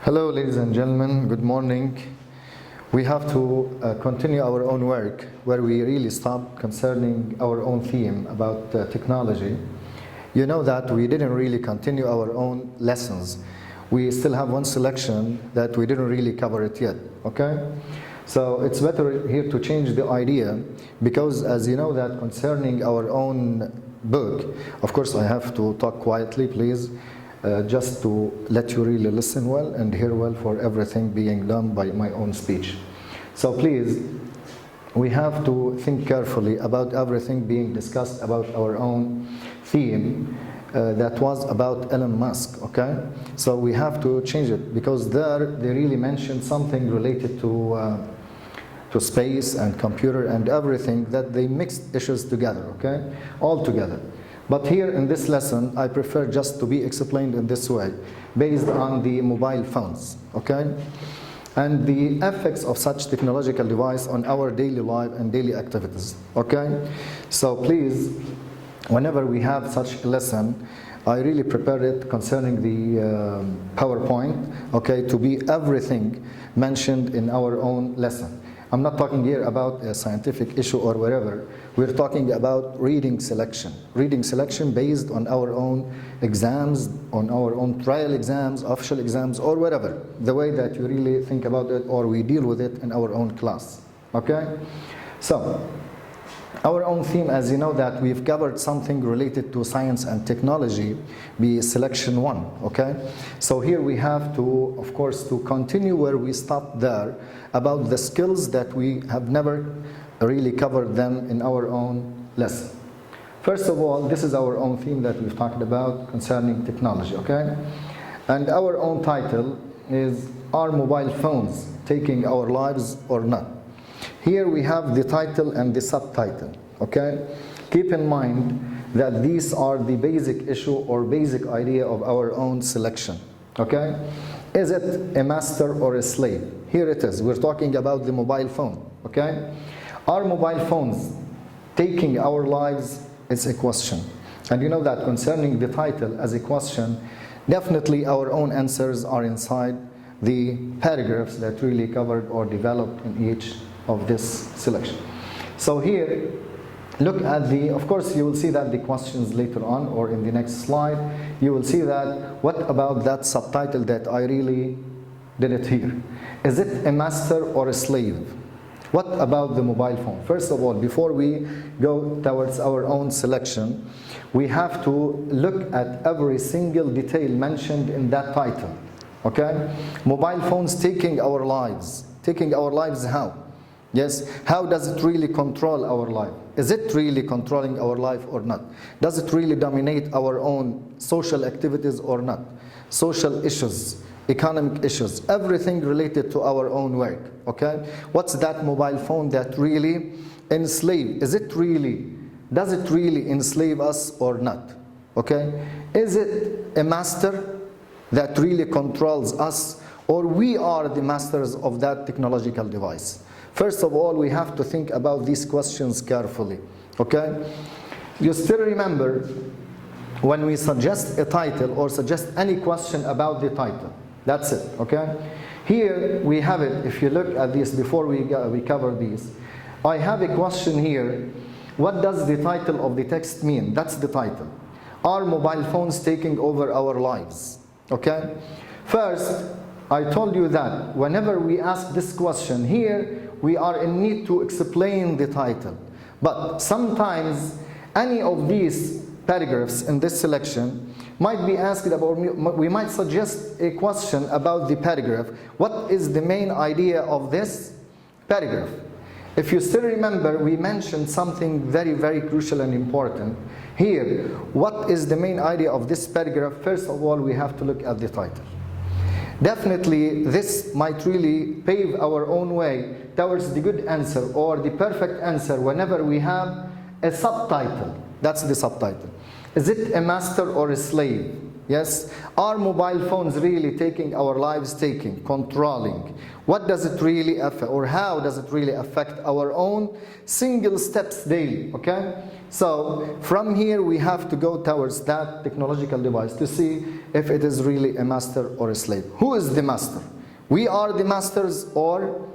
Hello, ladies and gentlemen. Good morning. We have to continue our own work where we really stopped concerning our own theme about technology. You know that we didn't really continue our own lessons. We still have one selection that we didn't really cover it yet, okay? So it's better here to change the idea because as you know that concerning our own book, of course I have to talk quietly, please. Just to let you really listen well and hear well for everything being done by my own speech. So please, we have to think carefully about everything being discussed about our own theme that was about Elon Musk, okay? So we have to change it because there they really mentioned something related to space and computer and everything that they mixed issues together, okay? All together. But here in this lesson, I prefer just to be explained in this way, based on the mobile phones, okay? And the effects of such technological device on our daily life and daily activities, okay? So please, whenever we have such a lesson, I really prepared it concerning the PowerPoint, okay, to be everything mentioned in our own lesson. I'm not talking here about a scientific issue or whatever. We're talking about reading selection based on our own exams, on our own trial exams, official exams, or whatever, the way that you really think about it or we deal with it in our own class, okay? So, our own theme, as you know, that we've covered something related to science and technology, be selection 1, okay? So here we have to, of course, to continue where we stopped there about the skills that we have never really covered them in our own lesson. First of all, this is our own theme that we've talked about concerning technology, okay? And our own title is, Are Mobile Phones Taking Our Lives or Not? Here we have the title and the subtitle, okay? Keep in mind that these are the basic issue or basic idea of our own selection, okay? Is it a master or a slave? Here it is. We're talking about the mobile phone, okay? Are mobile phones taking our lives? It's a question. And you know that concerning the title as a question, definitely our own answers are inside the paragraphs that really covered or developed in each of this selection. So here, look at the, of course you will see that the questions later on or in the next slide, you will see that what about that subtitle that I really did it here. Is it a master or a slave? What about the mobile phone? First of all, before we go towards our own selection, we have to look at every single detail mentioned in that title, okay? Mobile phones taking our lives. Taking our lives how? Yes, how does it really control our life? Is it really controlling our life or not? Does it really dominate our own social activities or not? Social issues, economic issues, everything related to our own work, okay? What's that mobile phone that really enslave? Does it really enslave us or not? Okay? Is it a master that really controls us or we are the masters of that technological device? First of all, we have to think about these questions carefully, okay? You still remember when we suggest a title or suggest any question about the title. That's it, okay? Here we have it, if you look at this before we cover these. I have a question here. What does the title of the text mean? That's the title. Are mobile phones taking over our lives? Okay? First, I told you that whenever we ask this question here, we are in need to explain the title. But sometimes any of these paragraphs in this selection might be asked about, we might suggest a question about the paragraph. What is the main idea of this paragraph? If you still remember, we mentioned something very, very crucial and important. Here, what is the main idea of this paragraph? First of all, we have to look at the title. Definitely, this might really pave our own way towards the good answer or the perfect answer whenever we have a subtitle. That's the subtitle. Is it a master or a slave? Yes, are mobile phones really taking our lives, controlling? What does it really affect, or how does it really affect our own single steps daily? Okay, so from here we have to go towards that technological device to see if it is really a master or a slave. Who is the master? We are the masters, or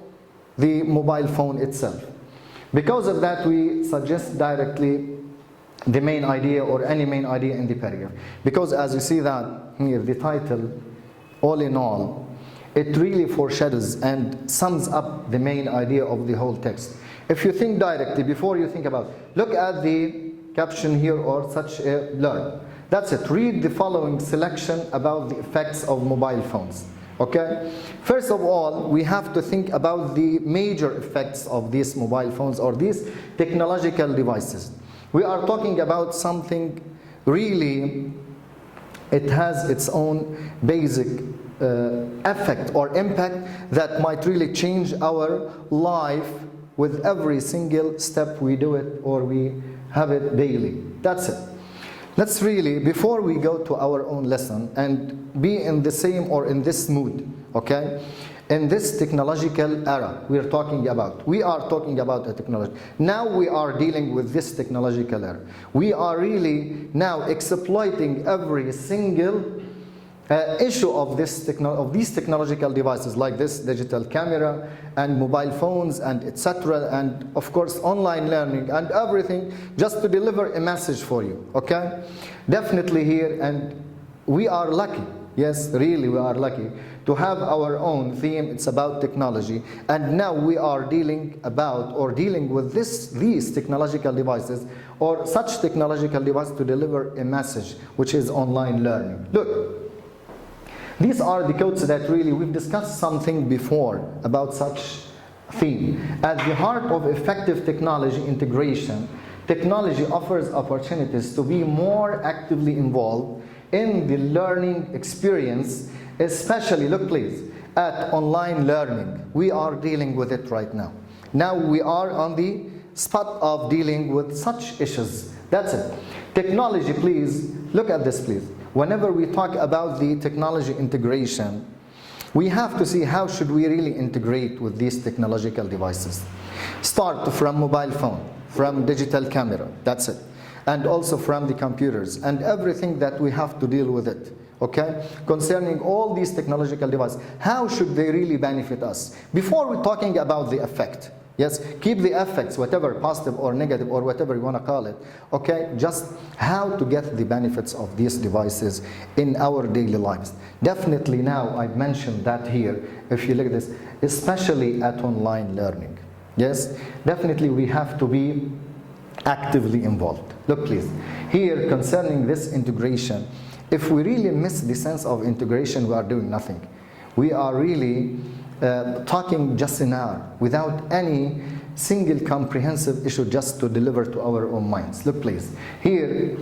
the mobile phone itself? Because of that, we suggest directly the main idea or any main idea in the paragraph. Because as you see that here, the title, all in all, it really foreshadows and sums up the main idea of the whole text. If you think directly, before you think about, look at the caption here or such a learn. That's it. Read the following selection about the effects of mobile phones. Okay? First of all, we have to think about the major effects of these mobile phones or these technological devices. We are talking about something really, it has its own basic effect or impact that might really change our life with every single step we do it or we have it daily. That's it. Let's really, before we go to our own lesson and be in the same or in this mood, okay? In this technological era we are talking about a technology. Now we are dealing with this technological era. We are really now exploiting every single issue of these technological devices, like this digital camera and mobile phones and etc., and of course online learning and everything, just to deliver a message for you. Okay, definitely here, and we are lucky. Yes, really we are lucky to have our own theme. It's about technology, and now we are dealing with these technological devices or such technological device to deliver a message, which is online learning. Look, these are the codes that really we've discussed something before about such theme. At the heart of effective technology integration, technology offers opportunities to be more actively involved in the learning experience, especially, look please, at online learning. We are dealing with it right now. Now we are on the spot of dealing with such issues. That's it. Technology, please, look at this please. Whenever we talk about the technology integration, we have to see how should we really integrate with these technological devices. Start from mobile phone, from digital camera, that's it. And also from the computers and everything that we have to deal with it. Okay? Concerning all these technological devices, how should they really benefit us? Before we're talking about the effect, yes, keep the effects, whatever, positive or negative or whatever you want to call it, okay? Just how to get the benefits of these devices in our daily lives. Definitely now, I mentioned that here, if you look at this, especially at online learning. Yes, definitely we have to be actively involved. Look please, here concerning this integration, if we really miss the sense of integration, we are doing nothing. We are really talking just an hour without any single comprehensive issue just to deliver to our own minds. Look please, here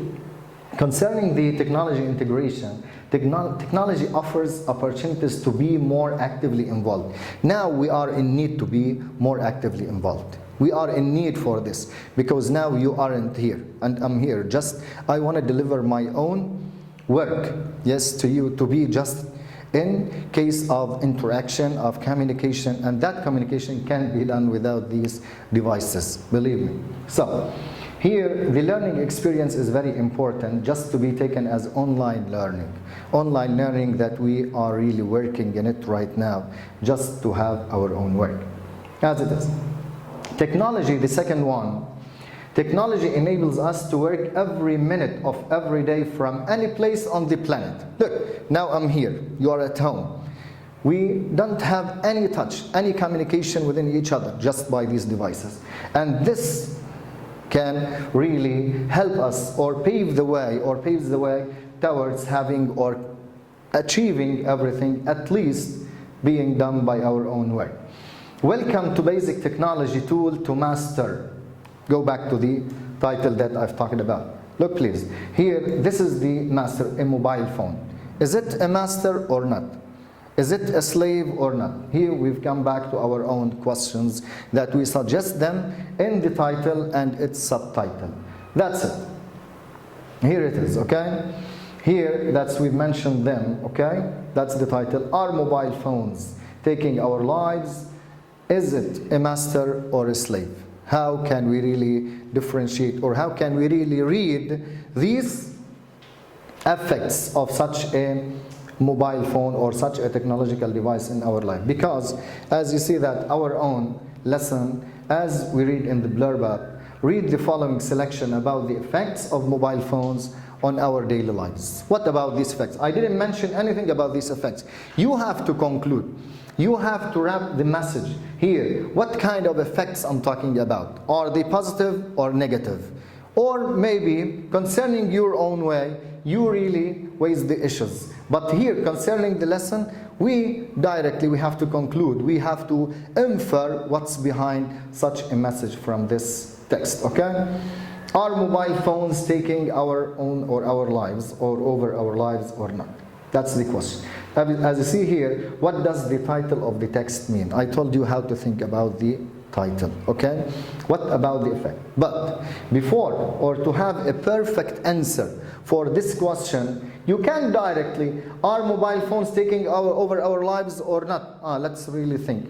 concerning the technology integration, technology offers opportunities to be more actively involved. Now we are in need to be more actively involved. We are in need for this because now you aren't here and I'm here. Just I want to deliver my own work, yes, to you, to be just in case of interaction, of communication, and that communication can be done without these devices, believe me. So here the learning experience is very important, just to be taken as online learning that we are really working in it right now, just to have our own work as it is. Technology, the second one. Technology enables us to work every minute of every day from any place on the planet. Look, now I'm here, you are at home. We don't have any touch, any communication within each other just by these devices. And this can really help us or paves the way towards having or achieving everything, at least being done by our own work. Welcome to basic technology tool to master. Go back to the title that I've talked about. Look please, here this is the master, a mobile phone. Is it a master or not? Is it a slave or not? Here we've come back to our own questions that we suggest them in the title and its subtitle. That's it. Here it is, okay? Here, we've mentioned them, okay? That's the title. Are mobile phones taking our lives? Is it a master or a slave? How can we really differentiate, or how can we really read these effects of such a mobile phone or such a technological device in our life? Because as you see that our own lesson, as we read in the blurb up, read the following selection about the effects of mobile phones on our daily lives. What about these effects? I didn't mention anything about these effects. You have to conclude. You have to wrap the message here. What kind of effects I'm talking about? Are they positive or negative? Or maybe concerning your own way, you really weighs the issues. But here, concerning the lesson, we have to conclude. We have to infer what's behind such a message from this text, okay? Are mobile phones taking our own or our lives or over our lives or not? That's the question. As you see here, what does the title of the text mean? I told you how to think about the title, okay? What about the effect? But before, or to have a perfect answer for this question, you can directly, are mobile phones taking over our lives or not? Let's really think.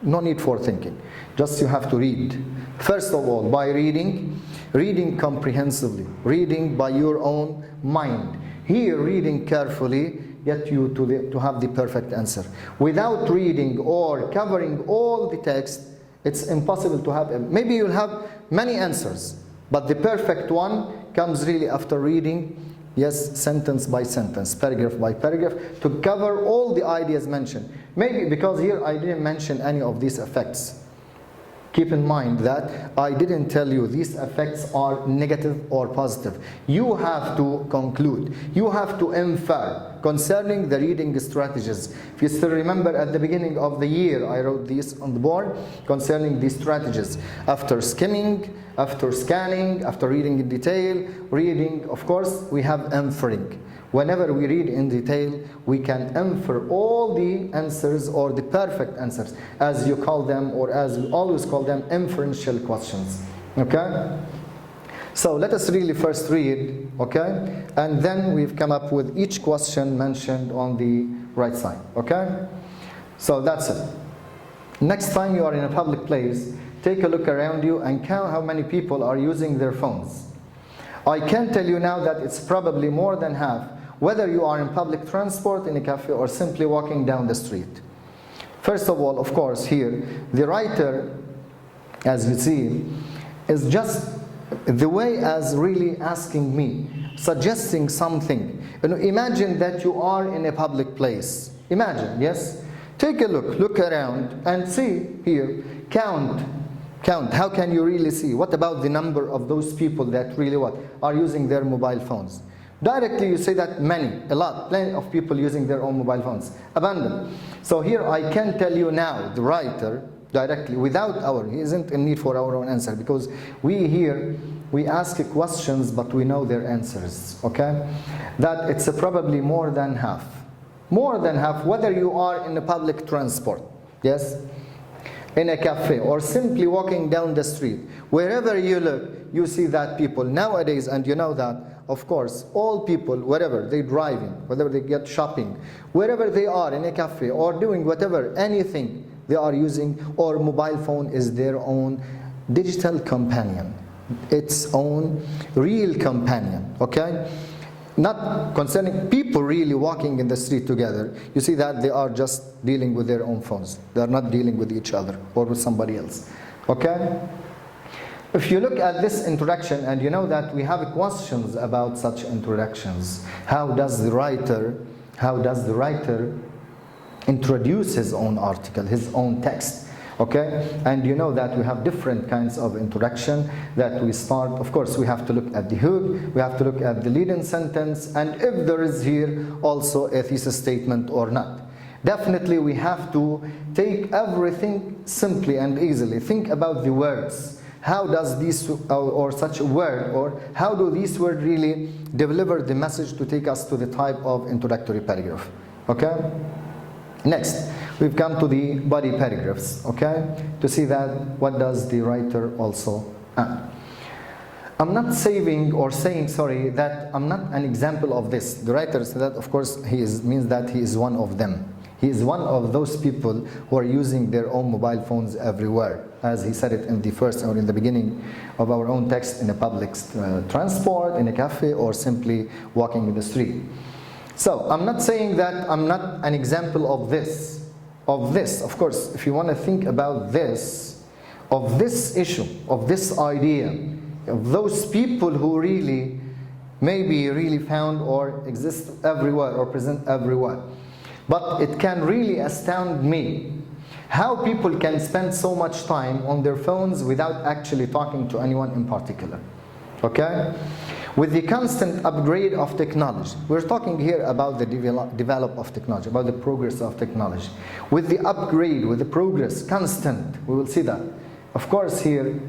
No need for thinking. Just you have to read. First of all, by reading comprehensively, reading by your own mind. Here, reading carefully, get you to have the perfect answer. Without reading or covering all the text, it's impossible to have. Maybe you'll have many answers, but the perfect one comes really after reading, yes, sentence by sentence, paragraph by paragraph, to cover all the ideas mentioned. Maybe because here I didn't mention any of these effects. Keep in mind that I didn't tell you these effects are negative or positive. You have to conclude. You have to infer concerning the reading strategies. If you still remember at the beginning of the year, I wrote these on the board concerning these strategies. After skimming, after scanning, after reading in detail, reading, of course, we have inferring. Whenever we read in detail, we can infer all the answers or the perfect answers, as you call them, or as we always call them, inferential questions. Okay? So let us really first read, okay? And then we've come up with each question mentioned on the right side, okay? So that's it. Next time you are in a public place, take a look around you and count how many people are using their phones. I can tell you now that it's probably more than half, whether you are in public transport, in a cafe, or simply walking down the street. First of all, of course, here, the writer, as you see, is just the way as really asking me, suggesting something. You know, imagine that you are in a public place. Imagine, yes? Take a look around and see here, count. How can you really see? What about the number of those people that really are using their mobile phones? Directly you say that many, a lot, plenty of people using their own mobile phones. Abandon. So here I can tell you now, the writer, directly, without he isn't in need for our own answer, because we ask questions but we know their answers, okay? That it's probably more than half. More than half, whether you are in a public transport, yes? In a cafe, or simply walking down the street. Wherever you look, you see that people nowadays, and you know that, of course, all people, wherever they're driving, whether they get shopping, wherever they are in a cafe or doing whatever, anything they are using, or mobile phone is their own digital companion, its own real companion, okay? Not concerning people really walking in the street together. You see that they are just dealing with their own phones. They are not dealing with each other or with somebody else, okay? If you look at this introduction, and you know that we have questions about such introductions. How does the writer introduce his own article, his own text? Okay? And you know that we have different kinds of introduction that we start. Of course, we have to look at the hook, we have to look at the lead-in sentence, and if there is here also a thesis statement or not. Definitely we have to take everything simply and easily. Think about the words. How does this or such a word, or how do these words really deliver the message to take us to the type of introductory paragraph? Okay? Next, we've come to the body paragraphs, okay? To see that what does the writer also add. I'm not saying, sorry, that I'm not an example of this. The writer said that, of course, means that he is one of them. He is one of those people who are using their own mobile phones everywhere, as he said it in the first or in the beginning of our own text, in a public transport, in a cafe, or simply walking in the street. So I'm not saying that I'm not an example of this. Of course, if you want to think about this, of this issue, of this idea, of those people who really, maybe really found or exist everywhere or present everywhere. But it can really astound me how people can spend so much time on their phones without actually talking to anyone in particular. Okay? With the constant upgrade of technology, we're talking here about the develop of technology, about the progress of technology. With the upgrade, with the progress, constant, we will see that. Of course, here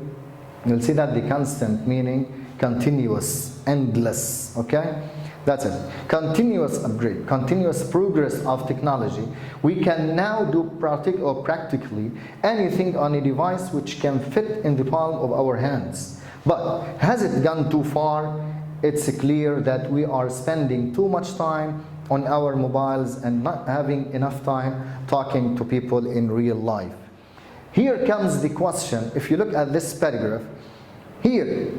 you'll see that the constant meaning continuous, endless. Okay? That's it. Continuous upgrade, continuous progress of technology. We can now do practically anything on a device which can fit in the palm of our hands. But has it gone too far? It's clear that we are spending too much time on our mobiles and not having enough time talking to people in real life. Here comes the question. If you look at this paragraph, here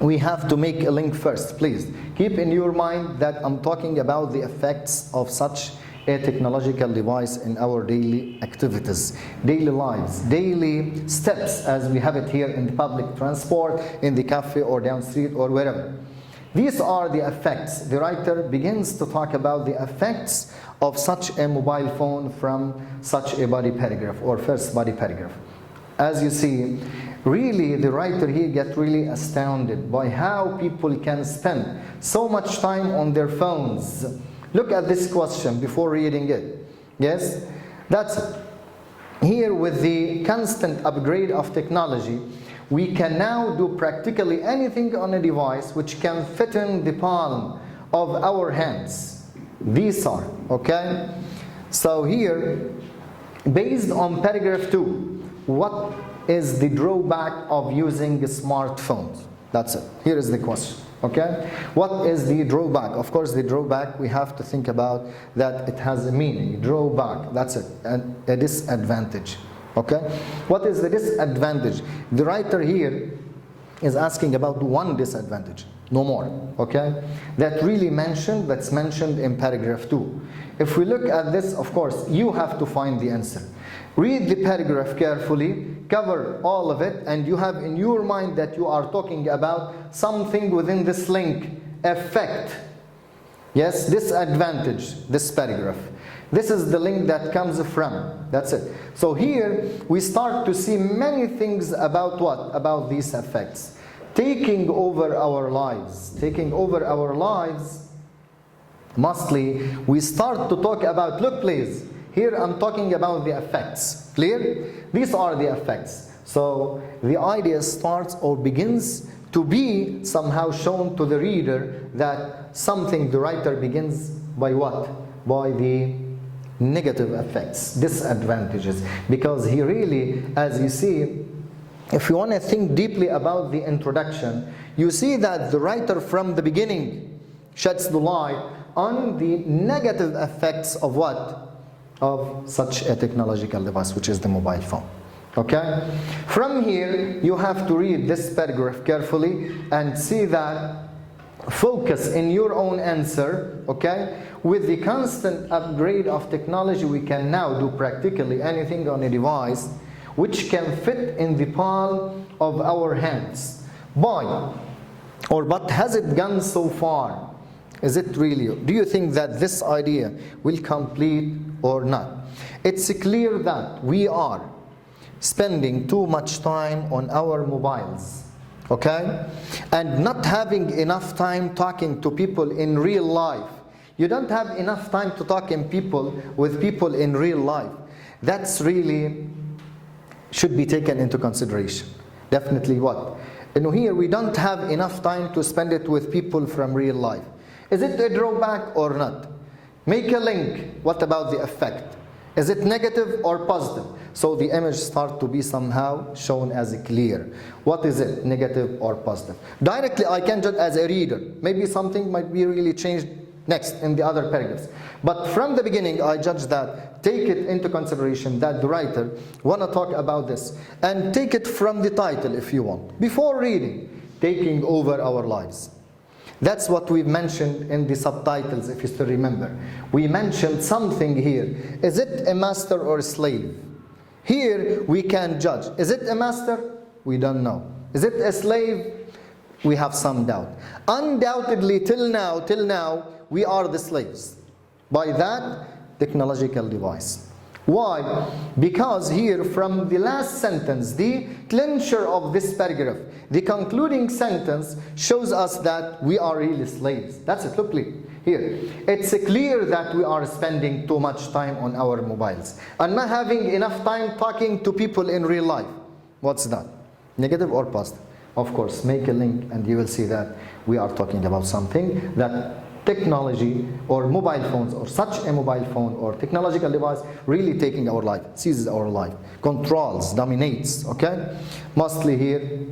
we have to make a link first. Please keep in your mind that I'm talking about the effects of such a technological device in our daily activities, daily lives, daily steps, as we have it here in the public transport, in the cafe or down street or wherever. These are the effects. The writer begins to talk about the effects of such a mobile phone from such a body paragraph or first body paragraph. As you see, really the writer here gets really astounded by how people can spend so much time on their phones. Look at this question before reading it. Yes? That's it. Here, with the constant upgrade of technology, we can now do practically anything on a device which can fit in the palm of our hands. These are, okay? So here, based on paragraph 2, what is the drawback of using smartphones? That's it. Here is the question. Okay? What is the drawback? Of course, the drawback, we have to think about that it has a meaning. Drawback, that's it. And a disadvantage. Okay? What is the disadvantage? The writer here is asking about one disadvantage, no more. Okay? That's mentioned in paragraph 2. If we look at this, of course, you have to find the answer. Read the paragraph carefully, cover all of it, and you have in your mind that you are talking about something within this link, effect. Yes, disadvantage, this paragraph. This is the link that comes from. That's it. So here we start to see many things about what? About these effects. Taking over our lives. Taking over our lives, mostly we start to talk about, look please, here I'm talking about the effects. Clear? These are the effects. So the idea starts or begins to be somehow shown to the reader that something, the writer begins by what? By the negative effects, disadvantages. Because he really, as you see, if you want to think deeply about the introduction, you see that the writer from the beginning sheds the light on the negative effects of what? Of such a technological device, which is the mobile phone. Okay? From here, you have to read this paragraph carefully and see that, focus in your own answer, okay? With the constant upgrade of technology, we can now do practically anything on a device which can fit in the palm of our hands. But has it gone so far? Is it really? Do you think that this idea will complete or not? It's clear that we are spending too much time on our mobiles, okay? And not having enough time talking to people in real life. You don't have enough time to talk with people in real life. That's really should be taken into consideration. Definitely what? Here we don't have enough time to spend it with people from real life. Is it a drawback or not? Make a link. What about the effect? Is it negative or positive? So the image starts to be somehow shown as clear. What is it, negative or positive? Directly I can judge as a reader. Maybe something might be really changed next in the other paragraphs. But from the beginning I judge that, take it into consideration that the writer want to talk about this. And take it from the title if you want. Before reading, taking over our lives. That's what we've mentioned in the subtitles, if you still remember. We mentioned something here. Is it a master or a slave? Here we can judge. Is it a master? We don't know. Is it a slave? We have some doubt. Undoubtedly, till now, we are the slaves by that technological device. Why? Because here from the last sentence, the clincher of this paragraph, the concluding sentence shows us that we are really slaves. That's it, look here. It's clear that we are spending too much time on our mobiles and not having enough time talking to people in real life. What's that? Negative or positive? Of course, make a link and you will see that we are talking about something that technology or mobile phones or such a mobile phone or technological device really taking our life, seizes our life, controls, dominates, okay? Mostly here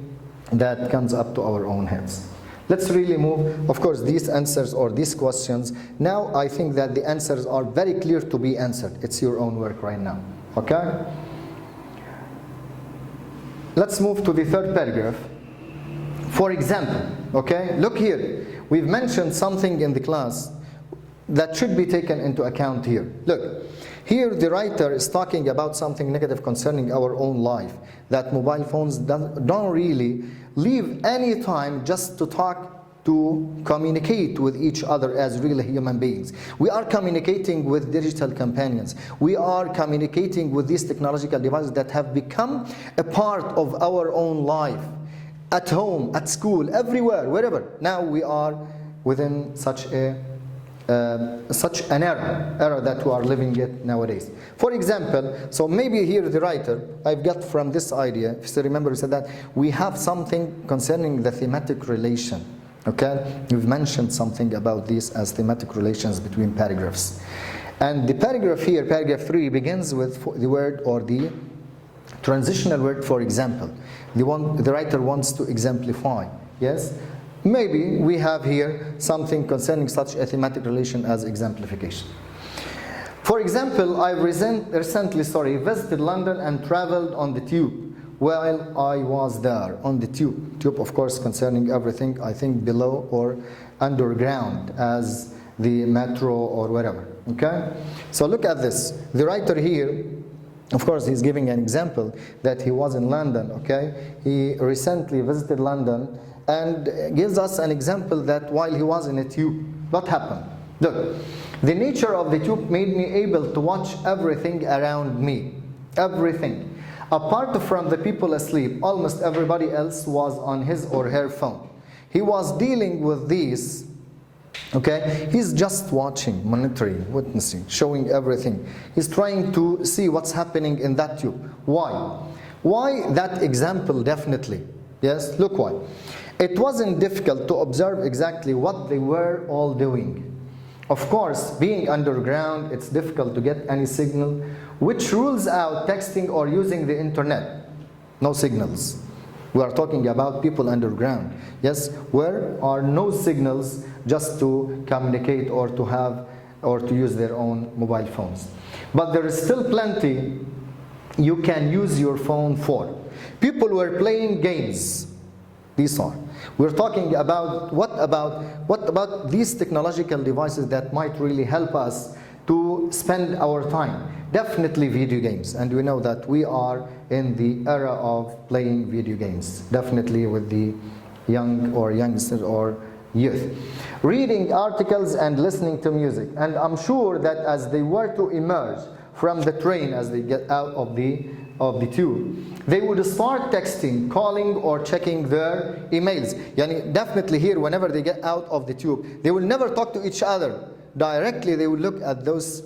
that comes up to our own heads. Let's really move, of course, these answers or these questions. Now I think that the answers are very clear to be answered. It's your own work right now, okay? Let's move to the third paragraph. For example, okay, look here. We've mentioned something in the class that should be taken into account here. Look, here the writer is talking about something negative concerning our own life, that mobile phones don't really leave any time just to talk, to communicate with each other as real human beings. We are communicating with digital companions. We are communicating with these technological devices that have become a part of our own life. At home, at school, everywhere, wherever. Now we are within such an era that we are living it nowadays. For example, so maybe here the writer, I've got from this idea, if you remember, we said that we have something concerning the thematic relation. Okay, you've mentioned something about this as thematic relations between paragraphs. And the paragraph here, paragraph 3, begins with the word or the transitional word, for example. The writer wants to exemplify. Yes? Maybe we have here something concerning such a thematic relation as exemplification. For example, I recently visited London and traveled on the tube while I was there. On the tube. Tube, of course, concerning everything, I think, below or underground as the metro or whatever. Okay? So look at this. The writer here, of course, he's giving an example that he was in London, okay? He recently visited London and gives us an example that while he was in a tube, what happened? Look, the nature of the tube made me able to watch everything around me. Everything. Apart from the people asleep, almost everybody else was on his or her phone. He was dealing with these. Okay, he's just watching, monitoring, witnessing, showing everything. He's trying to see what's happening in that tube. Why? Why that example? Definitely. Yes, look why. It wasn't difficult to observe exactly what they were all doing. Of course, being underground, it's difficult to get any signal, which rules out texting or using the internet. No signals. We are talking about people underground. Yes, where are no signals just to communicate or to have or to use their own mobile phones. But there is still plenty you can use your phone for. People were playing games. These are. We're talking about what about these technological devices that might really help us to spend our time. Definitely video games, and we know that we are in the era of playing video games, definitely with the young or youngsters or youth. Reading articles and listening to music, and I'm sure that as they were to emerge from the train, as they get out of the tube, they would start texting, calling, or checking their emails. Yani definitely here, whenever they get out of the tube, they will never talk to each other directly. They will look at those,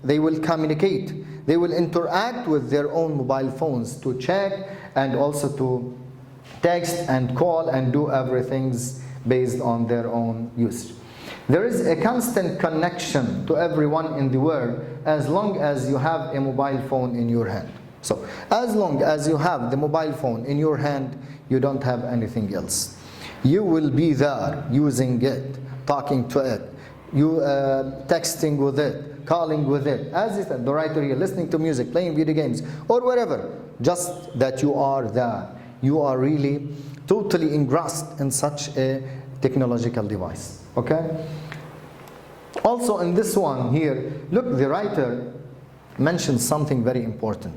they will communicate. They will interact with their own mobile phones to check and also to text and call and do everything based on their own usage. There is a constant connection to everyone in the world as long as you have a mobile phone in your hand. So, as long as you have the mobile phone in your hand, you don't have anything else. You will be there using it, talking to it, you texting with it, calling with it, as is the writer here, listening to music, playing video games, or whatever. Just that you are there. You are really totally engrossed in such a technological device. Okay? Also in this one here, look, the writer mentions something very important.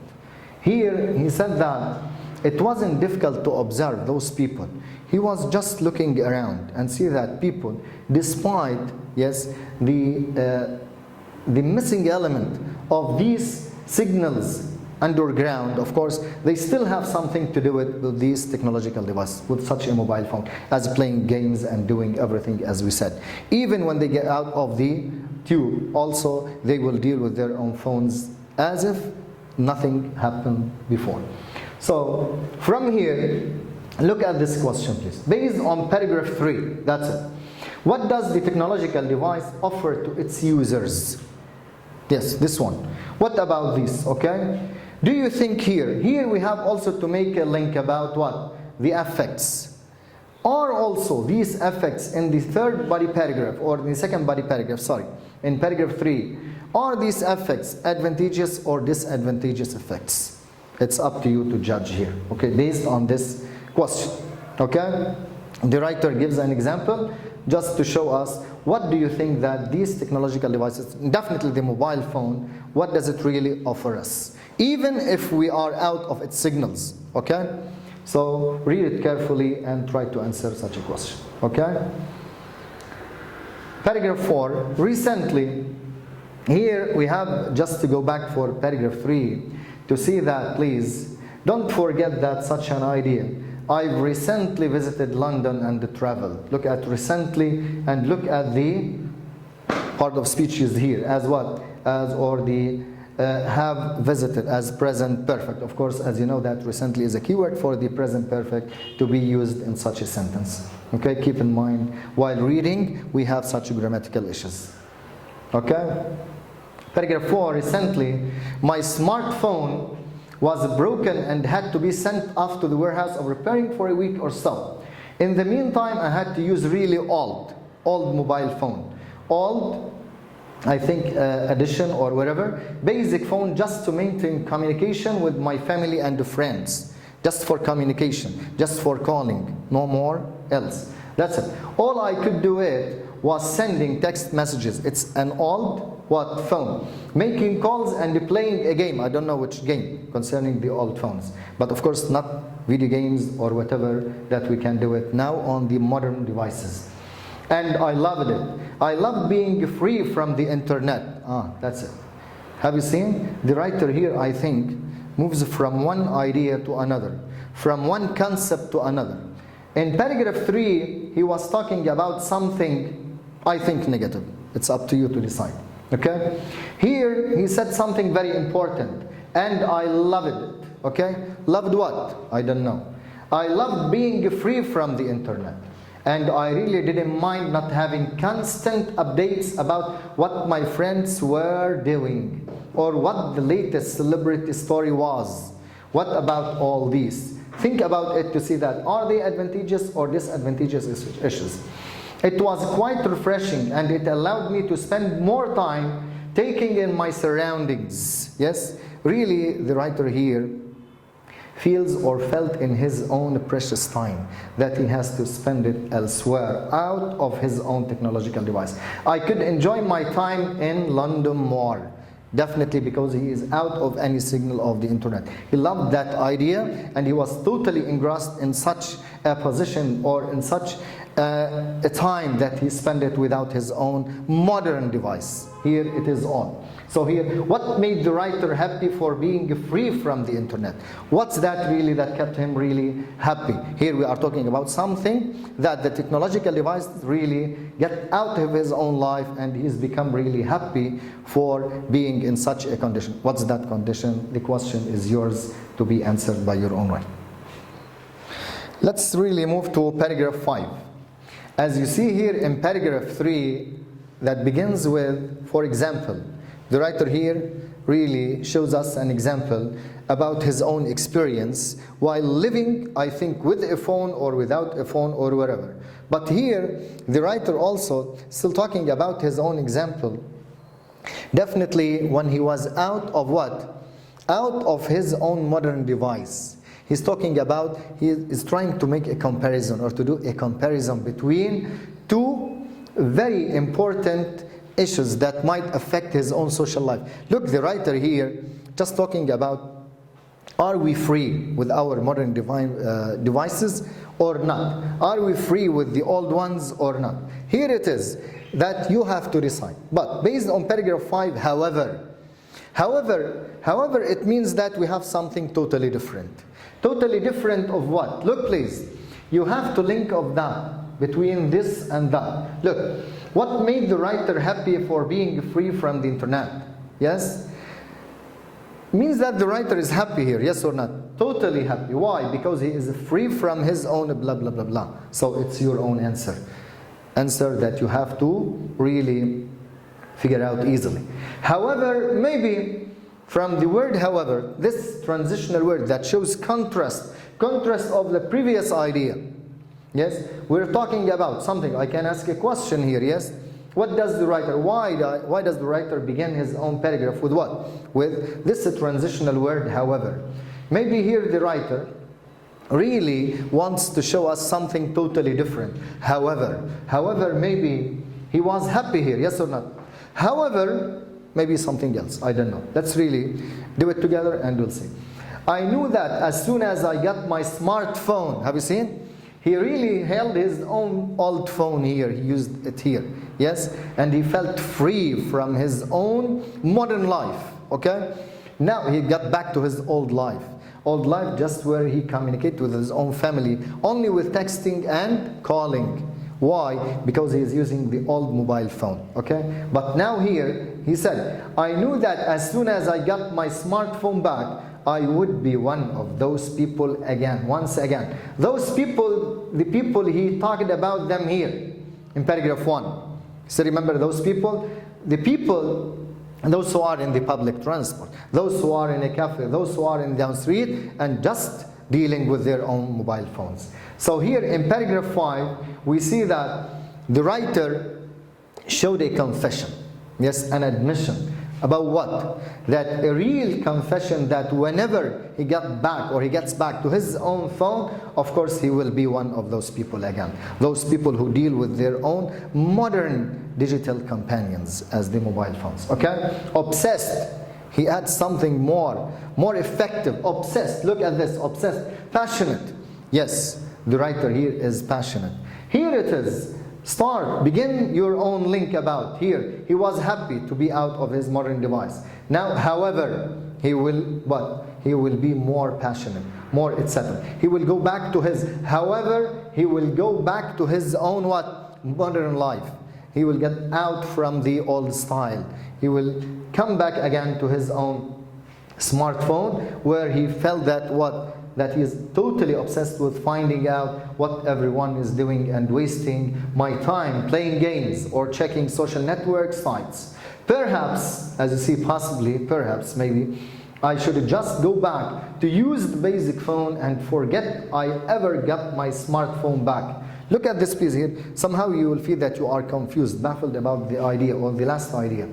Here he said that it wasn't difficult to observe those people. He was just looking around and see that people, despite, yes, the missing element of these signals underground, of course, they still have something to do with these technological devices, with such a mobile phone, as playing games and doing everything as we said. Even when they get out of the tube, also they will deal with their own phones as if nothing happened before. So from here, look at this question please. Based on paragraph 3, that's it. What does the technological device offer to its users? Yes, this one. What about this? Okay. Do you think here we have also to make a link about what? The effects. Are also these effects in the third body paragraph, or the second body paragraph, sorry, in paragraph 3, are these effects advantageous or disadvantageous effects? It's up to you to judge here, okay, based on this question. Okay? The writer gives an example just to show us what do you think that these technological devices, definitely the mobile phone, what does it really offer us? Even if we are out of its signals, okay? So read it carefully and try to answer such a question, okay? Paragraph 4, recently, here we have, just to go back for paragraph 3, to see that, please, don't forget that such an idea. I've recently visited London and traveled. Look at recently and look at the part of speech is here as what? As or the have visited as present perfect. Of course, as you know that recently is a keyword for the present perfect to be used in such a sentence. Okay, keep in mind while reading we have such grammatical issues. Okay? Paragraph 4, recently my smartphone was broken and had to be sent off to the warehouse of repairing for a week or so. In the meantime, I had to use really old mobile phone. Old, I think edition or whatever, basic phone just to maintain communication with my family and friends. Just for communication, just for calling, no more else. That's it. All I could do it was sending text messages. It's an old what phone, making calls and playing a game. I don't know which game concerning the old phones, but of course not video games or whatever that we can do it now on the modern devices. And I loved it. I love being free from the internet. That's it. Have you seen? The writer here, I think, moves from one idea to another, from one concept to another. In paragraph 3, he was talking about something, I think, negative. It's up to you to decide. Okay? Here, he said something very important, and I loved it. Okay? Loved what? I don't know. I loved being free from the internet. And I really didn't mind not having constant updates about what my friends were doing, or what the latest celebrity story was. What about all these? Think about it to see that are they advantageous or disadvantageous issues. It was quite refreshing and it allowed me to spend more time taking in my surroundings. Yes, really the writer here feels or felt in his own precious time that he has to spend it elsewhere, out of his own technological device. I could enjoy my time in London more. Definitely because he is out of any signal of the internet. He loved that idea and he was totally engrossed in such a position or in such a time that he spent it without his own modern device. Here it is on. So here, what made the writer happy for being free from the internet? What's that really that kept him really happy? Here we are talking about something that the technological device really get out of his own life and he's become really happy for being in such a condition. What's that condition? The question is yours to be answered by your own way. Let's really move to paragraph 5. As you see here in paragraph 3, that begins with, for example, the writer here really shows us an example about his own experience while living, I think, with a phone or without a phone or wherever. But here, the writer also still talking about his own example. Definitely when he was out of what? Out of his own modern device. He's talking about, he is trying to make a comparison or to do a comparison between two very important issues that might affect his own social life. Look, the writer here just talking about, are we free with our modern devices or not? Are we free with the old ones or not? Here it is that you have to decide. But based on paragraph 5, however, it means that we have something totally different. Totally different of what? Look please, you have to link of that between this and that. Look, what made the writer happy for being free from the internet? Yes? Means that the writer is happy here, yes or not? Totally happy. Why? Because he is free from his own blah blah blah blah. So it's your own answer. Answer that you have to really figure out easily. However, maybe from the word however, this transitional word that shows contrast of the previous idea. Yes, we're talking about something. I can ask a question here, yes? What does the writer, why does the writer begin his own paragraph with what? With this transitional word, however. Maybe here the writer really wants to show us something totally different. However, maybe he was happy here, yes or not? However, maybe something else, I don't know. Let's really do it together and we'll see. I knew that as soon as I got my smartphone, have you seen? He really held his own old phone here, he used it here, yes? And he felt free from his own modern life, okay? Now he got back to his old life just where he communicated with his own family, only with texting and calling. Why? Because he is using the old mobile phone, okay? But now here, he said, I knew that as soon as I got my smartphone back, I would be one of those people again, once again. Those people, the people he talked about them here in paragraph 1. So remember those people? The people, those who are in the public transport, those who are in a cafe, those who are in down street and just dealing with their own mobile phones. So here in paragraph 5, we see that the writer showed a confession, yes, an admission. About what? That a real confession that whenever he got back or he gets back to his own phone, of course he will be one of those people again. Those people who deal with their own modern digital companions as the mobile phones. Okay? Obsessed. He adds something more effective. Obsessed. Look at this. Obsessed. Passionate. Yes, the writer here is passionate. Here it is. Begin your own link about here. He was happy to be out of his modern device. Now, however, he will be more passionate, more etc. He will go back to his, however, he will go back to his own what? Modern life. He will get out from the old style. He will come back again to his own smartphone where he felt that what? That he is totally obsessed with finding out what everyone is doing and wasting my time playing games or checking social network sites. Perhaps, as you see, possibly, perhaps, maybe, I should just go back to use the basic phone and forget I ever got my smartphone back. Look at this please here. Somehow you will feel that you are confused, baffled about the idea or the last idea.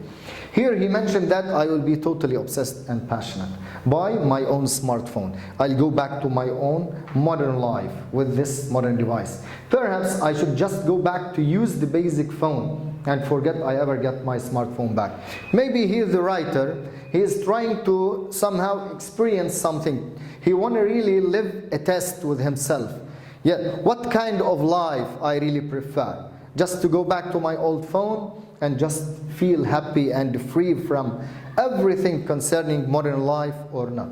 Here he mentioned that I will be totally obsessed and passionate by my own smartphone. I'll go back to my own modern life with this modern device. Perhaps I should just go back to use the basic phone and forget I ever got my smartphone back. Maybe here the writer, he is trying to somehow experience something. He want to really live a test with himself. Yeah, what kind of life I really prefer? Just to go back to my old phone and just feel happy and free from everything concerning modern life or not?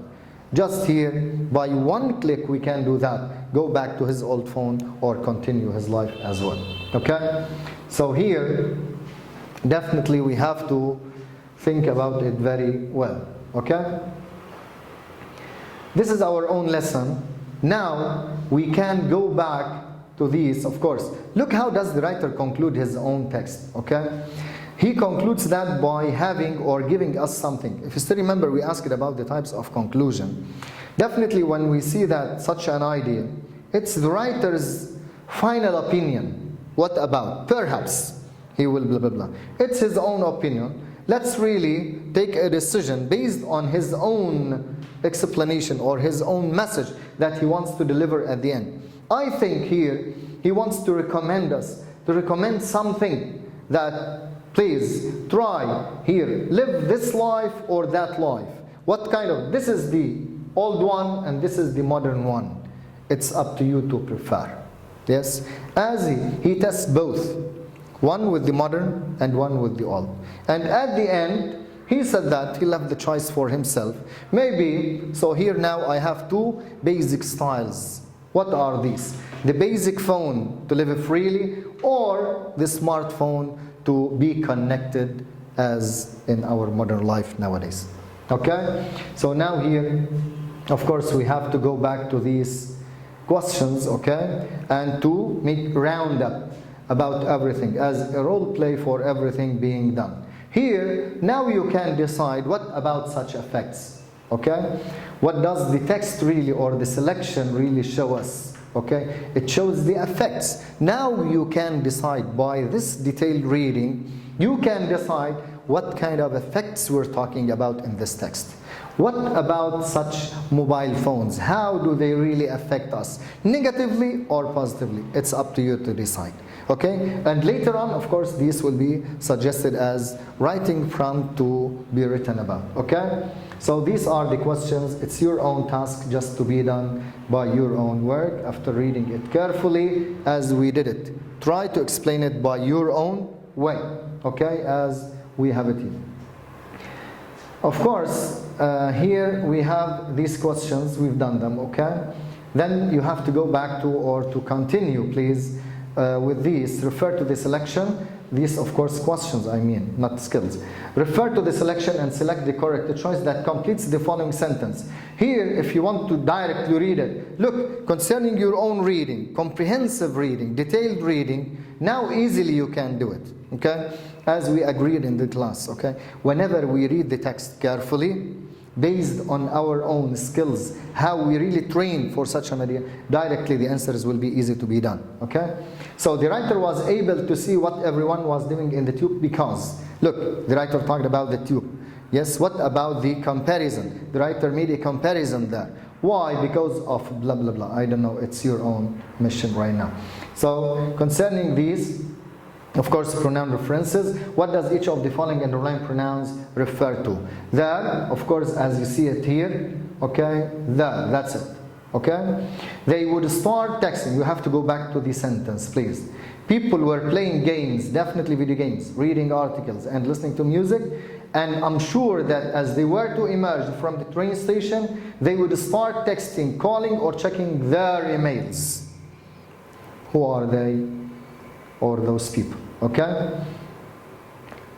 Just here, by one click we can do that. Go back to his old phone or continue his life as well. Okay? So here, definitely we have to think about it very well. Okay? This is our own lesson. Now we can go back to these, of course, look how does the writer conclude his own text, okay? He concludes that by having or giving us something. If you still remember, we asked about the types of conclusion. Definitely when we see that such an idea, it's the writer's final opinion. What about? Perhaps he will blah, blah, blah. It's his own opinion. Let's really take a decision based on his own explanation or his own message that he wants to deliver at the end. I think here he wants to recommend us, to recommend something that please try here, live this life or that life. What kind of, this is the old one and this is the modern one. It's up to you to prefer. Yes, as he tests both, one with the modern and one with the old. And at the end, he said that he left the choice for himself. Maybe, so here now I have two basic styles. What are these? The basic phone to live freely, or the smartphone to be connected as in our modern life nowadays. Okay? So now here, of course, we have to go back to these questions, okay? And to make roundup about everything as a role play for everything being done. Here, now you can decide what about such effects, okay? What does the text really or the selection really show us, okay? It shows the effects. Now you can decide by this detailed reading, you can decide what kind of effects we're talking about in this text. What about such mobile phones? How do they really affect us? Negatively or positively? It's up to you to decide. Okay? And later on, of course, these will be suggested as writing prompt to be written about. Okay? So these are the questions. It's your own task just to be done by your own work after reading it carefully as we did it. Try to explain it by your own way. Okay? As we have it here. Of course, here we have these questions, we've done them, okay? Then you have to go back to, or to continue, please, with these. Refer to the selection. These, of course, questions, I mean, not skills. Refer to the selection and select the correct choice that completes the following sentence. Here, if you want to directly read it, look, concerning your own reading, comprehensive reading, detailed reading, now easily you can do it, okay? As we agreed in the class, okay? Whenever we read the text carefully, based on our own skills, how we really train for such an idea, directly the answers will be easy to be done, okay? So the writer was able to see what everyone was doing in the tube because, look, the writer talked about the tube. Yes, what about the comparison? The writer made a comparison there. Why? Because of blah, blah, blah. I don't know, it's your own mission right now. So concerning these, of course, pronoun references. What does each of the following underlined pronouns refer to? The, of course, as you see it here, okay, the, that's it, okay? They would start texting. You have to go back to the sentence, please. People were playing games, definitely video games, reading articles, and listening to music. And I'm sure that as they were to emerge from the train station, they would start texting, calling, or checking their emails. Who are they? Or those people. Okay?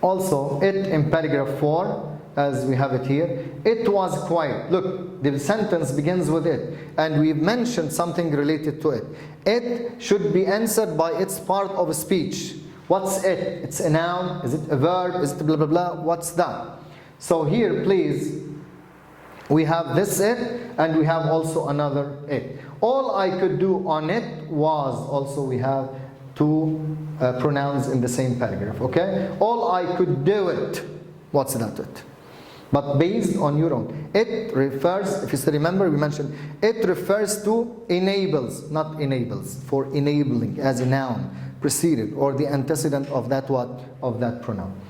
Also, it in paragraph 4, as we have it here, it was quiet. Look, the sentence begins with it, and we've mentioned something related to it. It should be answered by its part of speech. What's it? It's a noun, is it a verb, is it blah blah blah, what's that? So here, please, we have this it, and we have also another it. All I could do on it was, also we have two pronouns in the same paragraph, okay? All I could do it. What's that it? But based on your own. It refers, if you still remember, we mentioned, it refers to enables, not enables, for enabling as a noun, preceded, or the antecedent of that what? Of that pronoun.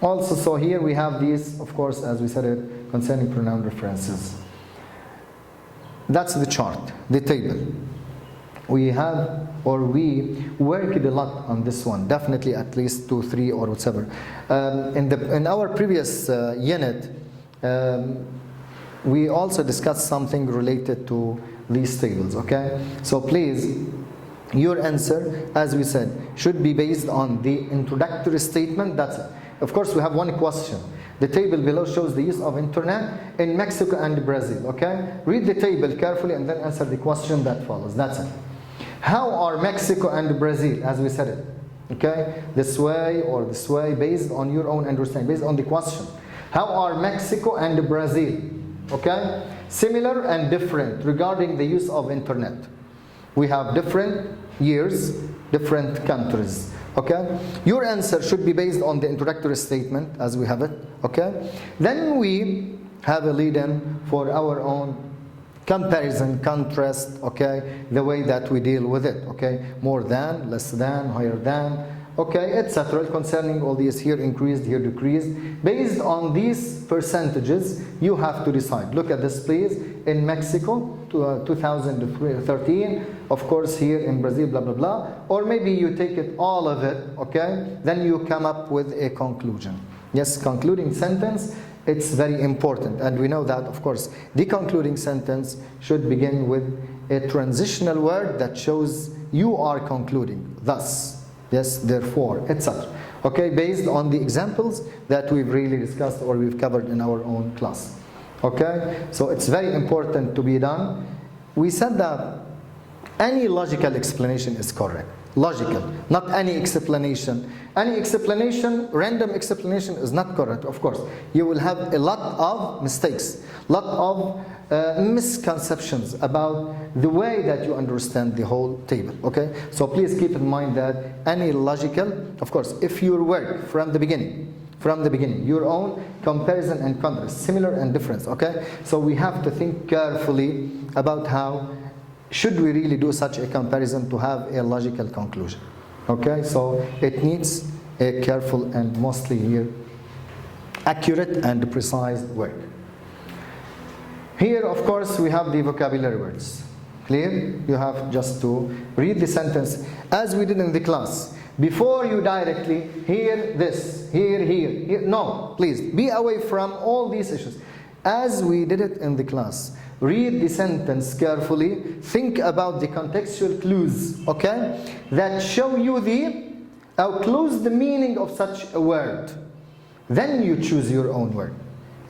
Also, so here we have these, of course, as we said it, concerning pronoun references. That's the chart, the table. We have, or we worked a lot on this one, definitely at least 2, 3 or whatever. In our previous unit, we also discussed something related to these tables, okay? So please, your answer, as we said, should be based on the introductory statement, that's it. Of course, we have one question. The table below shows the use of internet in Mexico and Brazil, okay? Read the table carefully and then answer the question that follows, that's it. How are Mexico and Brazil, as we said it? Okay, this way or this way, based on your own understanding, based on the question. How are Mexico and Brazil? Okay, similar and different regarding the use of internet. We have different years, different countries. Okay, your answer should be based on the introductory statement as we have it. Okay, then we have a lead-in for our own comparison, contrast, okay, the way that we deal with it, okay, more than, less than, higher than, okay, etc. Concerning all these, here increased, here decreased. Based on these percentages, you have to decide. Look at this, please. In Mexico, 2013, of course, here in Brazil, blah, blah, blah. Or maybe you take it, all of it, okay, then you come up with a conclusion. Yes, concluding sentence, it's very important. And we know that, of course, the concluding sentence should begin with a transitional word that shows you are concluding. Thus, yes, therefore, etc. Okay, based on the examples that we've really discussed or we've covered in our own class. Okay, so it's very important to be done. We said that any logical explanation is correct. Logical, not any explanation. Any explanation, random explanation is not correct, of course. You will have a lot of mistakes, lot of misconceptions about the way that you understand the whole table, okay? So please keep in mind that any logical, of course, if your work from the beginning, your own comparison and contrast, similar and difference, okay? So we have to think carefully about how should we really do such a comparison to have a logical conclusion, okay? So it needs a careful and mostly here accurate and precise work. Here, of course, we have the vocabulary words. Clear? You have just to read the sentence as we did in the class. Before you directly hear this, here. No, please, be away from all these issues. As we did it in the class, read the sentence carefully, think about the contextual clues, okay, that show you clues the meaning of such a word. Then you choose your own word,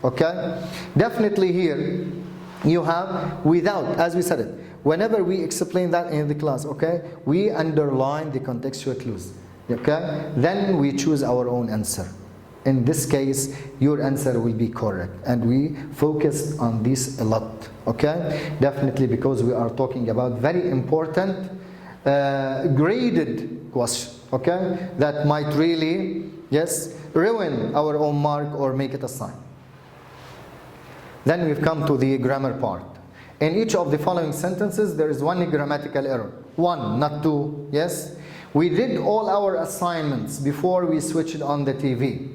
okay? Definitely here you have without, as we said it, whenever we explain that in the class, okay, we underline the contextual clues, okay? Then we choose our own answer. In this case, your answer will be correct, and we focus on this a lot, okay? Definitely because we are talking about very important graded question, okay? That might really, yes, ruin our own mark or make it a sign. Then we've come to the grammar part. In each of the following sentences, there is one grammatical error. One, not two, yes? We did all our assignments before we switched on the TV.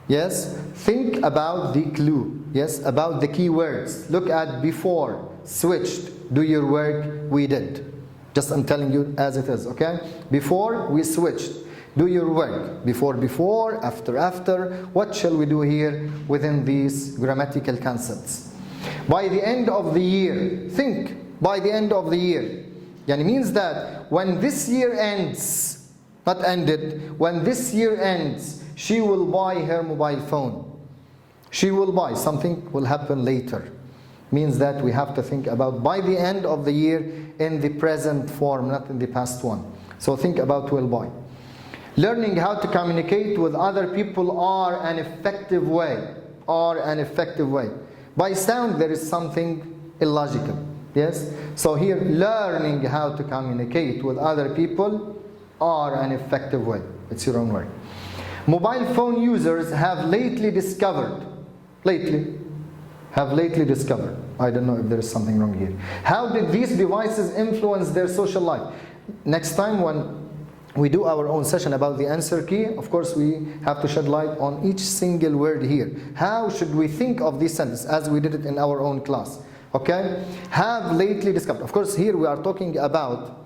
Yes, think about the clue. Yes, about the key words. Look at before, switched, do your work, we did. Just I'm telling you as it is, okay? Before we switched, do your work. Before, after. What shall we do here within these grammatical concepts? By the end of the year, think, by the end of the year. Yani means that when this year ends, not ended, when this year ends, she will buy her mobile phone. She will buy, something will happen later. Means that we have to think about by the end of the year in the present form, not in the past one. So think about will buy. Learning how to communicate with other people are an effective way. By sound, there is something illogical. Yes? So here, learning how to communicate with other people are an effective way. It's your own word. Mobile phone users have lately discovered. I don't know if there is something wrong here. How did these devices influence their social life? Next time when we do our own session about the answer key, of course we have to shed light on each single word here. How should we think of this sentence as we did it in our own class? Okay? Have lately discovered. Of course here we're talking about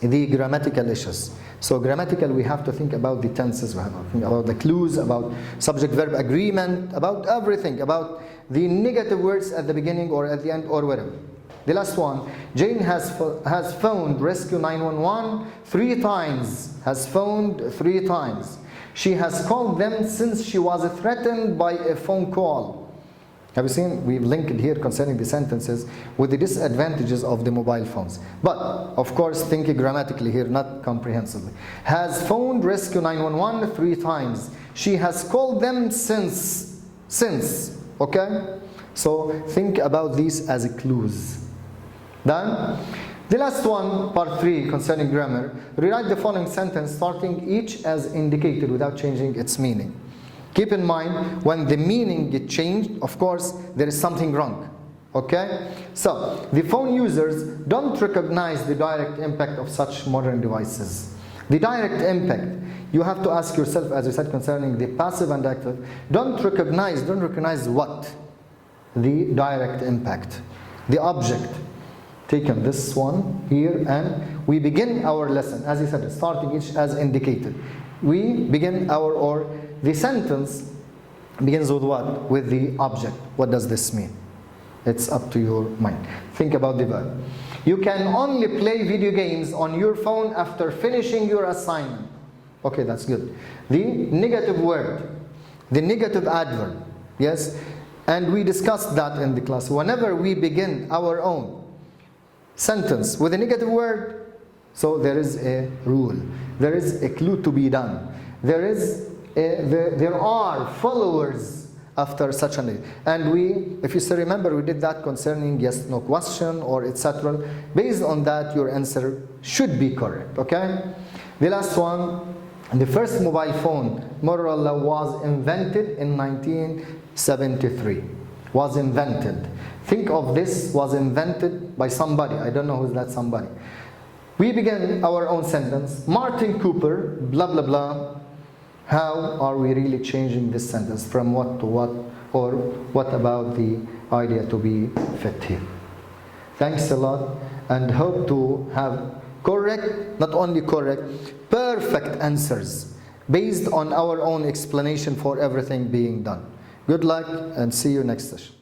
the grammatical issues. So grammatical, we have to think about the tenses, we have to think about the clues, about subject-verb agreement, about everything, about the negative words at the beginning or at the end or whatever. The last one, Jane has phoned Rescue 911 3 times. Has phoned 3 times. She has called them since she was threatened by a phone call. Have you seen? We've linked here concerning the sentences with the disadvantages of the mobile phones. But, of course, think grammatically here, not comprehensively. Has phoned Rescue 911 3 times. She has called them since. Okay? So, think about these as clues. Done? The last one, part 3, concerning grammar. Rewrite the following sentence starting each as indicated without changing its meaning. Keep in mind, when the meaning gets changed, of course, there is something wrong. Okay? So, the phone users don't recognize the direct impact of such modern devices. The direct impact, you have to ask yourself, as I said, concerning the passive and active, don't recognize what? The direct impact. The object. Taken this one here, and we begin our lesson, as I said, starting each as indicated. We begin the sentence begins with what? With the object. What does this mean? It's up to your mind. Think about the verb. You can only play video games on your phone after finishing your assignment. Okay, that's good. The negative word, the negative adverb, yes? And we discussed that in the class. Whenever we begin our own sentence with a negative word, so there is a rule. There is a clue to be done. There are followers after such a name. And if you still remember, we did that concerning yes, no question or etc. Based on that, your answer should be correct. Okay? The last one, the first mobile phone, Motorola, was invented in 1973. Was invented. Think of this, was invented by somebody. I don't know who's that somebody. We begin our own sentence. Martin Cooper, blah, blah, blah. How are we really changing this sentence? From what to what? Or what about the idea to be fit here? Thanks a lot, and hope to have correct, not only correct, perfect answers based on our own explanation for everything being done. Good luck, and see you next session.